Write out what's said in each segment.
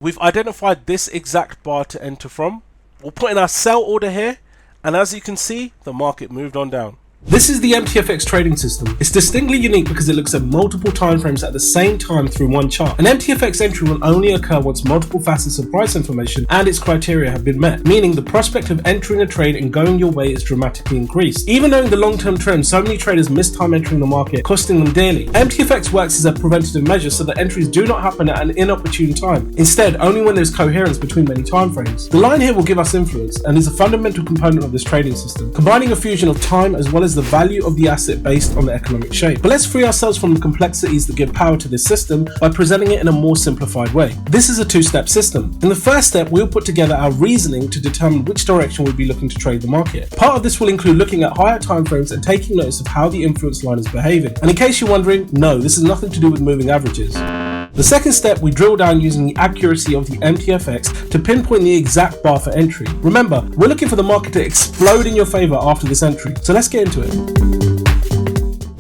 We've identified this exact bar to enter from. We'll put in our sell order here, and as you can see, the market moved on down. This is the MTFX trading system. It's distinctly unique because it looks at multiple timeframes at the same time through one chart. An MTFX entry will only occur once multiple facets of price information and its criteria have been met, meaning the prospect of entering a trade and going your way is dramatically increased. Even knowing the long-term trend, so many traders miss time entering the market, costing them dearly. MTFX works as a preventative measure so that entries do not happen at an inopportune time. Instead, only when there's coherence between many timeframes. The line here will give us influence and is a fundamental component of this trading system, combining a fusion of time as well as the value of the asset based on the economic shape. But let's free ourselves from the complexities that give power to this system by presenting it in a more simplified way. This is a two-step system. In the first step, we'll put together our reasoning to determine which direction we'll be looking to trade the market. Part of this will include looking at higher timeframes and taking notice of how the influence line is behaving. And in case you're wondering, no, this has nothing to do with moving averages. The second step, we drill down using the accuracy of the MTFX to pinpoint the exact bar for entry. Remember, we're looking for the market to explode in your favor after this entry, so let's get into it.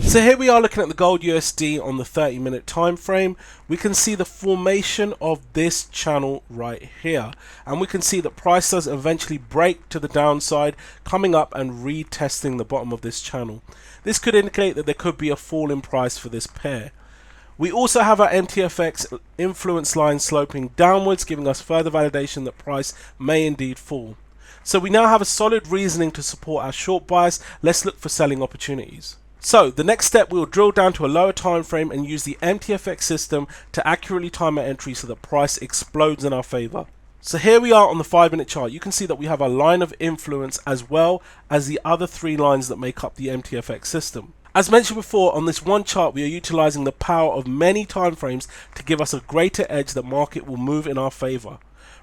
So here we are looking at the gold USD on the 30-minute time frame. We can see the formation of this channel right here, and we can see that price does eventually break to the downside, coming up and retesting the bottom of this channel. This could indicate that there could be a fall in price for this pair. We also have our MTFX influence line sloping downwards, giving us further validation that price may indeed fall. So we now have a solid reasoning to support our short bias. Let's look for selling opportunities. So the next step, we'll drill down to a lower time frame and use the MTFX system to accurately time our entry so that price explodes in our favor. So here we are on the 5-minute chart. You can see that we have a line of influence as well as the other 3 lines that make up the MTFX system. As mentioned before, on this one chart we are utilizing the power of many time frames to give us a greater edge that market will move in our favor.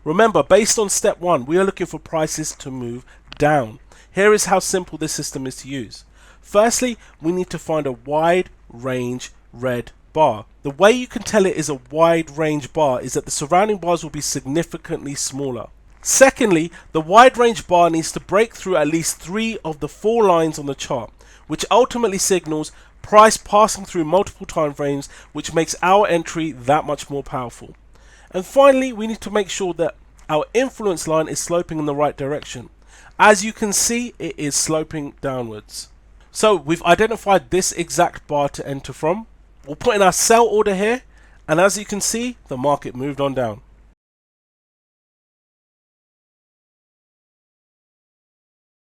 Remember, based on step 1, we are looking for prices to move down. Here is how simple this system is to use. Firstly, we need to find a wide range red bar. The way you can tell it is a wide range bar is that the surrounding bars will be significantly smaller. Secondly, the wide range bar needs to break through at least 3 of the 4 lines on the chart, which ultimately signals price passing through multiple time frames, which makes our entry that much more powerful. And finally, we need to make sure that our influence line is sloping in the right direction. As you can see, it is sloping downwards. So we've identified this exact bar to enter from. We'll put in our sell order here, and as you can see, the market moved on down.